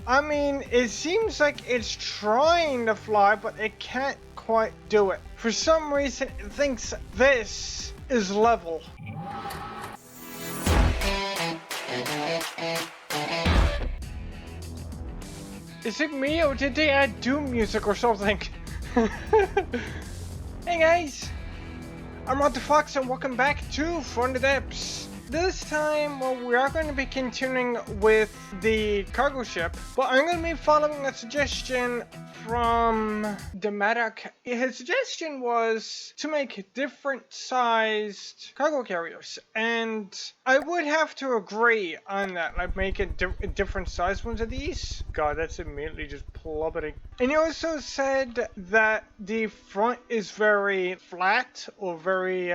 I mean, it seems like it's trying to fly, but it can't quite do it. For some reason, it thinks this is level. Is it me, or did they add Doom music or something? Hey guys, I'm Rod the Fox and welcome back to Funded Eps. This time, well, we are going to be continuing with the cargo ship, but I'm going to be following a suggestion from Dematic. His suggestion was to make different sized cargo carriers, and I would have to agree on that, like make it different sized ones of these. God, that's immediately just plummeting. And he also said that the front is very flat or very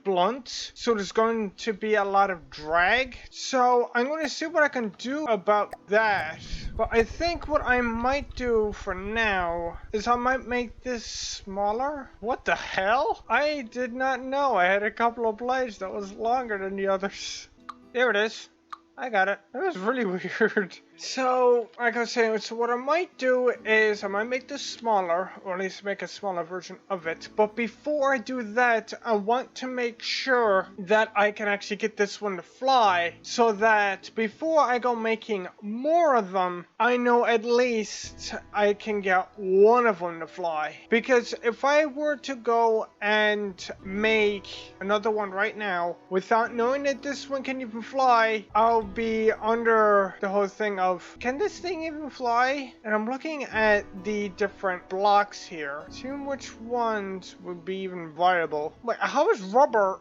blunt, so there's going to be a lot of drag. So I'm going to see what I can do about that. But I think what I might do for now is I might make this smaller. What the hell? I did not know I had a couple of blades that was longer than the others. There it is. I got it. That was really weird. So, like I was saying, so what I might do is I might make this smaller, or at least make a smaller version of it. But before I do that, I want to make sure that I can actually get this one to fly, so that before I go making more of them, I know at least I can get one of them to fly. Because if I were to go and make another one right now, without knowing that this one can even fly, I'll be under the whole thing of, can this thing even fly? And I'm looking at the different blocks here, seeing which ones would be even viable. Wait, how is rubber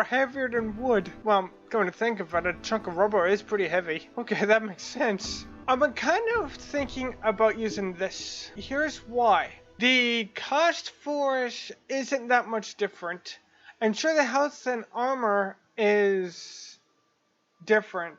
heavier than wood? Well, going to think of it, a chunk of rubber is pretty heavy. Okay, that makes sense. I've been kind of thinking about using this. Here's why. The cost for it isn't that much different. And sure, the health and armor is different,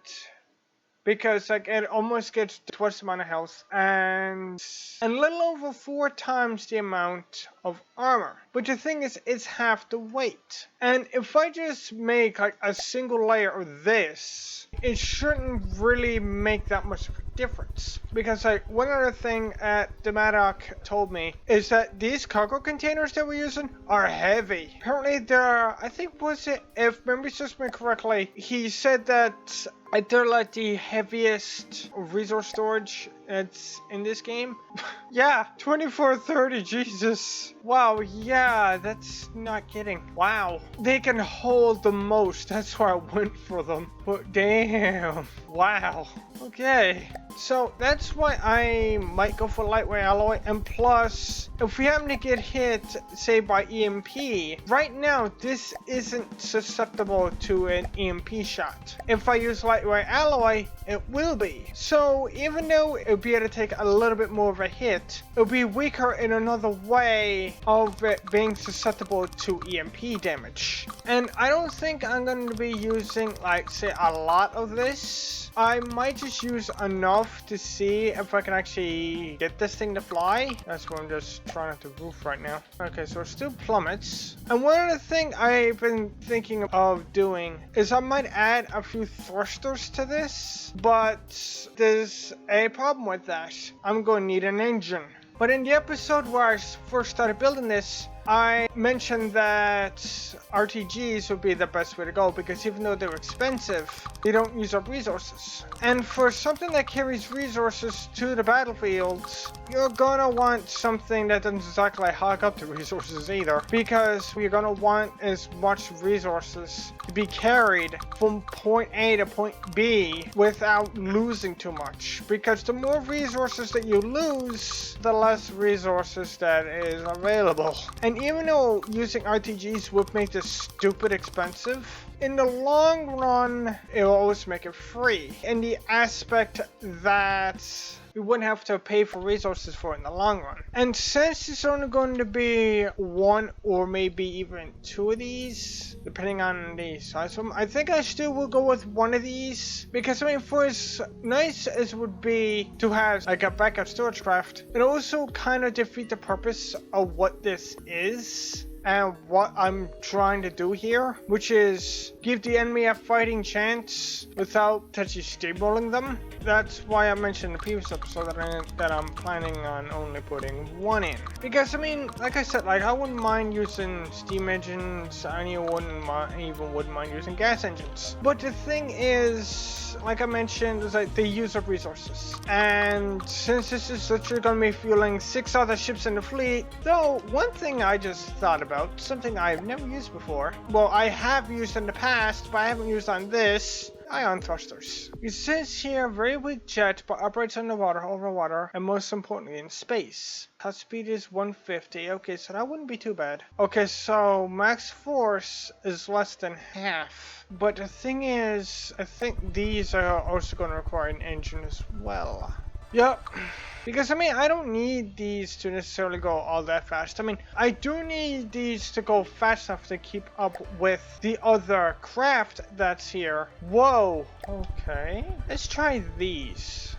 because like it almost gets twice the amount of health and a little over 4 times the amount of armor. But the thing is, it's half the weight. And if I just make like a single layer of this, it shouldn't really make that much of a difference. Because like one other thing the Maddock told me is that these cargo containers that we're using are heavy. Apparently they're, I think, was it, if memory serves me correctly, he said that they're like the heaviest resource storage that's in this game. Yeah, 2430, Jesus. Wow, yeah, that's not kidding. Wow. They can hold the most, that's why I went for them. But damn, wow. Okay, so that's why I might go for lightweight alloy. And plus, if we happen to get hit, say by EMP, right now this isn't susceptible to an EMP shot. If I use lightweight alloy, it will be. So even though it would be able to take a little bit more of a hit, it'll be weaker in another way of it being susceptible to EMP damage. And I don't think I'm going to be using, like, say, a lot of this. I might just use enough to see if I can actually get this thing to fly. That's what I'm just trying to roof right now. Okay, so it still plummets. And one other thing I've been thinking of doing is I might add a few thrusters to this, but there's a problem with that. I'm going to need an engine. But in the episode where I first started building this, I mentioned that RTGs would be the best way to go, because even though they're expensive, they don't use up resources. And for something that carries resources to the battlefields, you're gonna want something that doesn't exactly hog up the resources either, because you're gonna want as much resources to be carried from point A to point B without losing too much. Because the more resources that you lose, the less resources that is available. And even though using RTGs would make this stupid expensive, in the long run, it will always make it free. In the aspect that you wouldn't have to pay for resources for it in the long run. And since it's only going to be 1 or maybe even 2 of these, depending on the size of them, I think I still will go with 1 of these. Because I mean, for as nice as it would be to have like a backup storage craft, it also kind of defeats the purpose of what this is. and what I'm trying to do here, which is give the enemy a fighting chance without touchy steamrolling them. That's why I mentioned in the previous episode that I'm planning on only putting one in. Because I mean, like I said, like I wouldn't mind using steam engines, I even wouldn't mind using gas engines. But the thing is, like I mentioned, is like they use up resources. And since this is literally gonna be fueling 6 other ships in the fleet, though one thing I just thought about, something I've never used before. Well, I have used in the past, but I haven't used on this. Ion thrusters. It says here, very weak jet, but operates underwater, over water, and most importantly in space. Top speed is 150. Okay, so that wouldn't be too bad. Okay, so max force is less than half. But the thing is, I think these are also going to require an engine as well. Yep. Because I mean, I don't need these to necessarily go all that fast. I mean, I do need these to go fast enough to keep up with the other craft that's here. Whoa. Okay. Let's try these.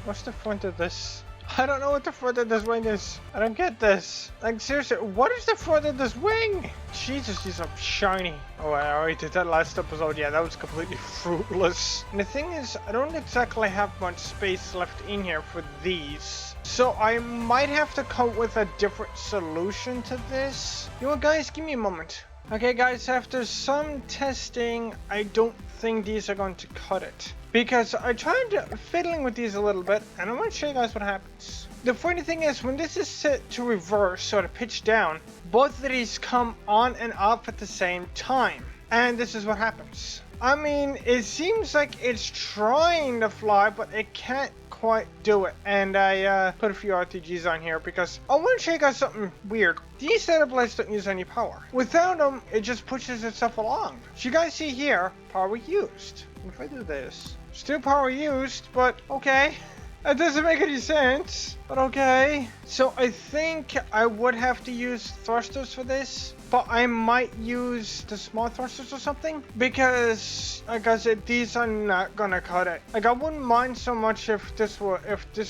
What's the front of this? I don't know what the front of this wing is. I don't get this. Like, seriously, what is the front of this wing? Jesus, these are shiny. Oh, I already did that last episode. Yeah, that was completely fruitless. And the thing is, I don't exactly have much space left in here for these. So I might have to come up with a different solution to this. You know what, guys? Give me a moment. Okay, guys, after some testing, I don't think these are going to cut it. Because I tried fiddling with these a little bit, and I want to show you guys what happens. The funny thing is, when this is set to reverse, so to pitch down, both of these come on and off at the same time. And this is what happens. I mean, it seems like it's trying to fly, but it can't quite do it. And I put a few RTGs on here because I want to show you guys something weird. These setup blades don't use any power. Without them, it just pushes itself along. So you guys see here, power used. If I do this, still power used, but okay. That doesn't make any sense, but okay. So I think I would have to use thrusters for this, but I might use the small thrusters or something, because like I said, these are not gonna cut it. Like, I wouldn't mind so much if this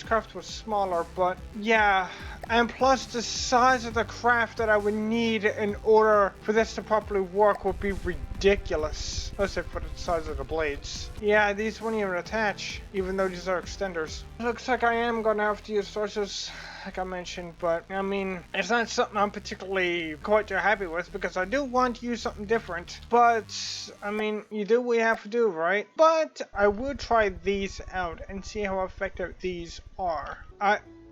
craft was smaller, but yeah. And plus, the size of the craft that I would need in order for this to properly work would be ridiculous. Let's say for the size of the blades. Yeah, these won't even attach, even though these are extenders. Looks like I am gonna have to use thrusters, like I mentioned, but I mean, it's not something I'm particularly quite too happy with, because I do want to use something different. But I mean, you do what you have to do, right? But I will try these out and see how effective these are.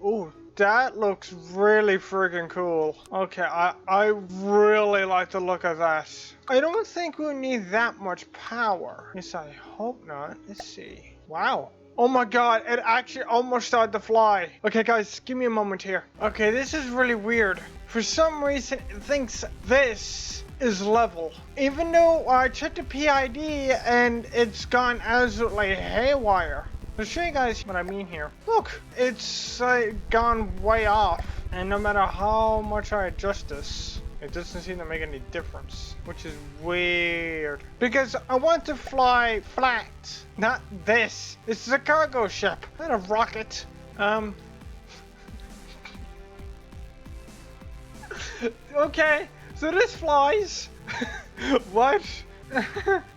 Ooh, that looks really freaking cool. Okay, I really like the look of that. I don't think we'll need that much power. Yes, I hope not. Let's see. Wow. Oh my god, it actually almost started to fly. Okay, guys, give me a moment here. Okay, this is really weird. For some reason, it thinks this is level. Even though I checked the PID and it's gone absolutely haywire. I'll show you guys what I mean here. Look, it's gone way off. And no matter how much I adjust this, it doesn't seem to make any difference, which is weird. Because I want to fly flat, not this. This is a cargo ship, not a rocket. Okay, so this flies. What?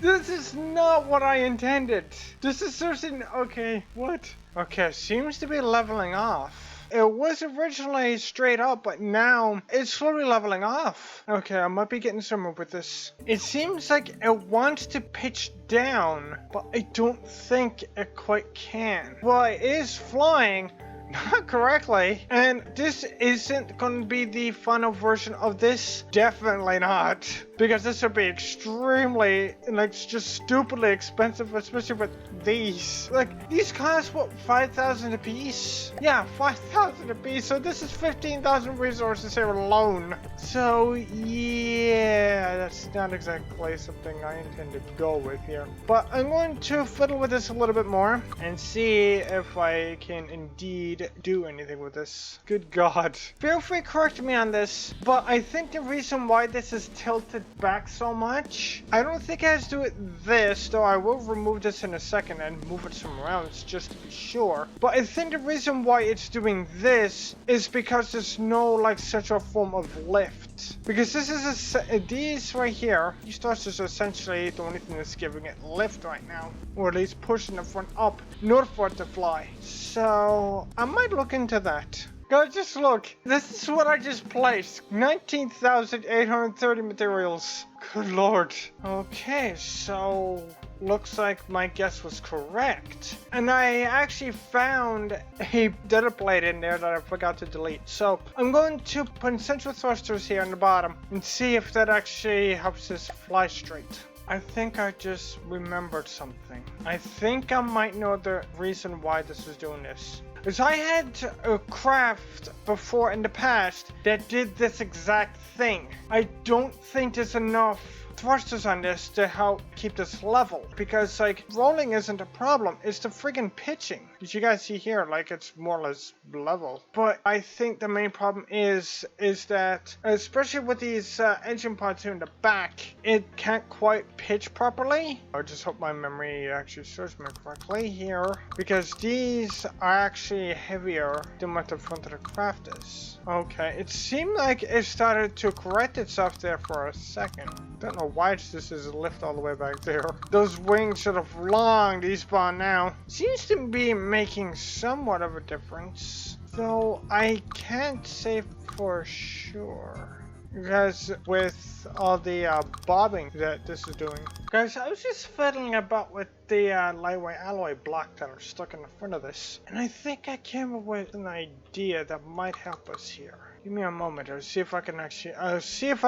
This is not what I intended. This is seriously, okay, what? Okay, seems to be leveling off. It was originally straight up, but now it's slowly leveling off. Okay, I might be getting somewhere with this. It seems like it wants to pitch down, but I don't think it quite can. Well, it is flying, not correctly, and this isn't going to be the final version of this. Definitely not, because this would be extremely, like, just stupidly expensive, especially with these. Like, these cost what, 5,000 a piece? Yeah, 5,000 a piece. So this is 15,000 resources here alone. So yeah, that's not exactly something I intend to go with here. But I'm going to fiddle with this a little bit more and see if I can indeed do anything with this. Good God. Feel free to correct me on this, but I think the reason why this is tilted back so much. I don't think it has to do with this, though I will remove this in a second and move it somewhere else just to be sure. But I think the reason why it's doing this is because there's no like central form of lift. Because this is these right here, these thrusters are essentially the only thing that's giving it lift right now. Or at least pushing the front up, not for it to fly. So I might look into that. Guys, just look. This is what I just placed. 19,830 materials. Good lord. Okay, so looks like my guess was correct. And I actually found a data plate in there that I forgot to delete. So I'm going to put central thrusters here on the bottom and see if that actually helps us fly straight. I think I just remembered something. I think I might know the reason why this is doing this. Because I had a craft before in the past that did this exact thing. I don't think there's enough thrusters on this to help keep this level, because like rolling isn't a problem, it's the friggin' pitching. As you guys see here, like it's more or less level. But I think the main problem is that, especially with these engine pods here in the back, it can't quite pitch properly. I just hope my memory actually serves me correctly here, because these are actually heavier than what the front of the craft is. Okay, it seemed like it started to correct itself there for a second. Don't know why this is lift all the way back there. Those wings should have long despawned now. Seems to be making somewhat of a difference, though I can't say for sure. Because with all the bobbing that this is doing. Guys, I was just fiddling about with the lightweight alloy block that are stuck in the front of this. And I think I came up with an idea that might help us here. Give me a moment, I'll see if I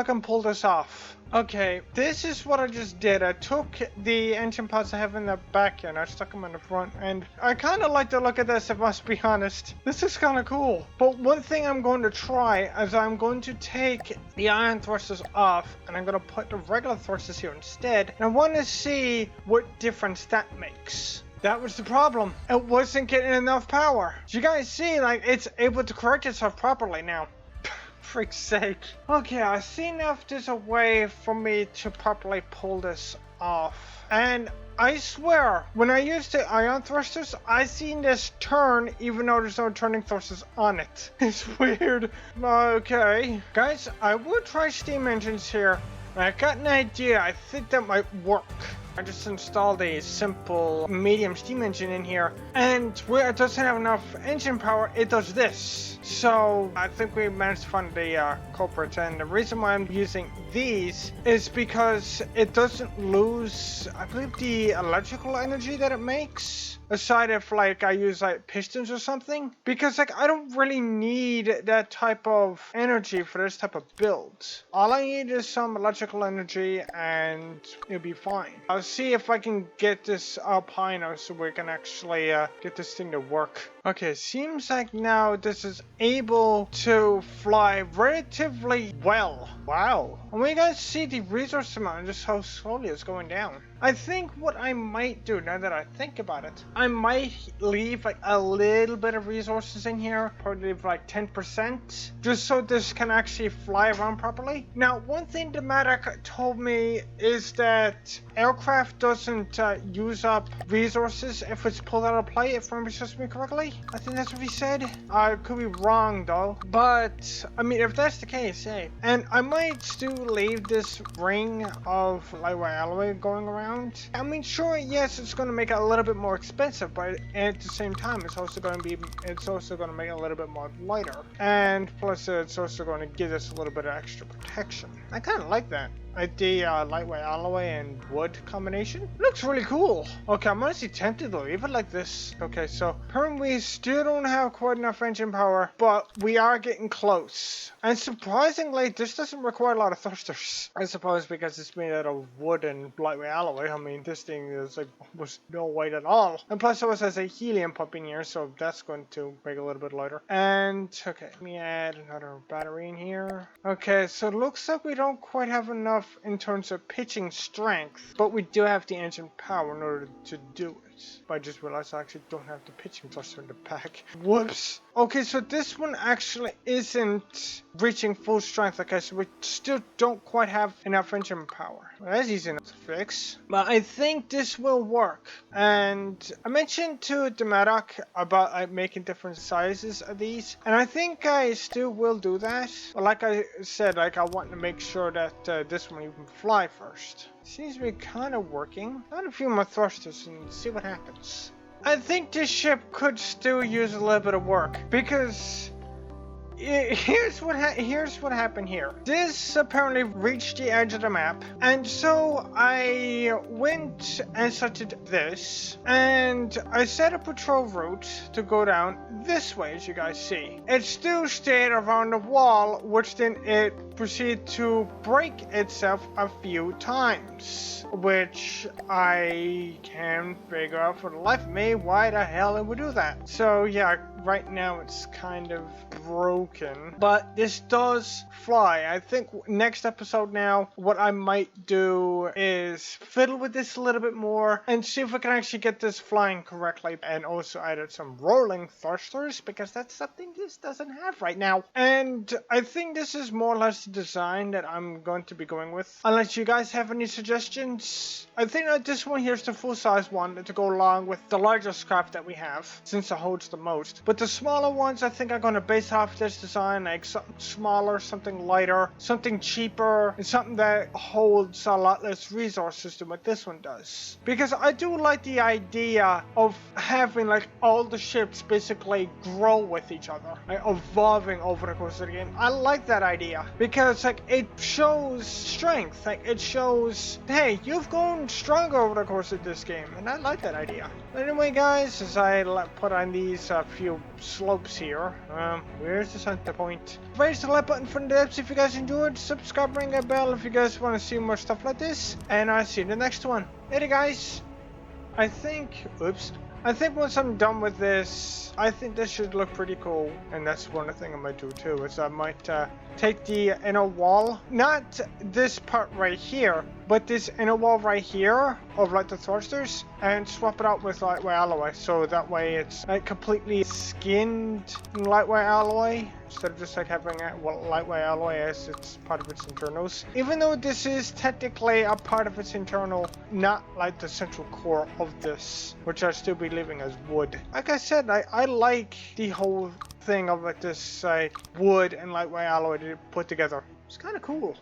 can pull this off. Okay, this is what I just did. I took the engine pods I have in the back here and I stuck them in the front, and I kind of like the look of this, if I must be honest. This is kind of cool. But one thing I'm going to try is I'm going to take the iron thrusters off and I'm going to put the regular thrusters here instead, and I want to see what difference that makes. That was the problem. It wasn't getting enough power. As you guys see, like, it's able to correct itself properly now. Frick's sake. Okay, I see enough there's a way for me to properly pull this off. And I swear, when I used the ion thrusters, I seen this turn even though there's no turning thrusters on it. It's weird. Okay. Guys, I will try steam engines here. I got an idea. I think that might work. I just installed a simple medium steam engine in here, and where it doesn't have enough engine power, it does this. So I think we managed to find the culprit, and the reason why I'm using these is because it doesn't lose, I believe, the electrical energy that it makes. Aside if like I use like pistons or something, because like I don't really need that type of energy for this type of build. All I need is some electrical energy and it'll be fine. I'll see if I can get this up high enough so we can actually get this thing to work. Okay, seems like now this is able to fly relatively well. Wow. And we guys see the resource amount and just how slowly it's going down. I think what I might do, now that I think about it, I might leave like a little bit of resources in here, probably leave like 10%, just so this can actually fly around properly. Now, one thing the medic told me is that aircraft doesn't use up resources if it's pulled out of play, if I remember me correctly. I think that's what he said. I could be wrong though, but I mean, if that's the case, hey. And I might still leave this ring of lightweight alloy going around. I mean, sure, yes, it's going to make it a little bit more expensive, but at the same time, it's also going to make it a little bit more lighter. And plus, it's also going to give us a little bit of extra protection. I kind of like that. Like the lightweight alloy and wood combination. Looks really cool. Okay, I'm honestly tempted to leave it like this. Okay, so currently we still don't have quite enough engine power, but we are getting close. And surprisingly, this doesn't require a lot of thrusters. I suppose because it's made out of wood and lightweight alloy. I mean, this thing is like almost no weight at all. And plus, it also has a helium pump in here, so that's going to make it a little bit lighter. And okay, let me add another battery in here. Okay, so it looks like we don't quite have enough in terms of pitching strength, but we do have the engine power in order to do it. But I just realized I actually don't have the pitching thruster in the pack. Whoops. Okay, so this one actually isn't reaching full strength. Okay, so we still don't quite have enough engine power. Well, that's easy enough to fix. But I think this will work. And I mentioned to the Maddock about making different sizes of these. And I think I still will do that. But like I said, like I want to make sure that this one even fly first. Seems to be kind of working. Add a few more thrusters and see what happens. I think this ship could still use a little bit of work because here's what happened here. This apparently reached the edge of the map, and so I went and started this, and I set a patrol route to go down this way, as you guys see. It still stayed around the wall, which then it proceeded to break itself a few times, which I can't figure out for the life of me why the hell it would do that. So yeah, right now it's kind of broken, but this does fly. I think next episode now, what I might do is fiddle with this a little bit more and see if we can actually get this flying correctly, and also added some rolling thrusters because that's something this doesn't have right now. And I think this is more or less the design that I'm going to be going with, unless you guys have any suggestions. I think that this one here is the full-size one to go along with the largest craft that we have, since it holds the most. But the smaller ones, I think I'm going to base off this design, like something smaller, something lighter, something cheaper, and something that holds a lot less resources than what this one does. Because I do like the idea of having like all the ships basically grow with each other, like evolving over the course of the game. I like that idea because like it shows strength, like it shows, hey, you've grown stronger over the course of this game, and I like that idea. Anyway, guys, as I put on these few slopes here, where's the center point? Raise the like button for the depths if you guys enjoyed, subscribe, ring a bell if you guys want to see more stuff like this, and I'll see you in the next one. Later, guys. I think once I'm done with this, I think this should look pretty cool. And that's one of the things I might do too, is I might take the inner wall, not this part right here, but this inner wall right here of like the thrusters, and swap it out with lightweight alloy, so that way it's like completely skinned in lightweight alloy, instead of just like having lightweight alloy as it's part of its internals. Even though this is technically a part of its internal, not like the central core of this, which I'll still be leaving as wood. Like I said, I like the whole thing of like this wood and lightweight alloy to put together. It's kind of cool.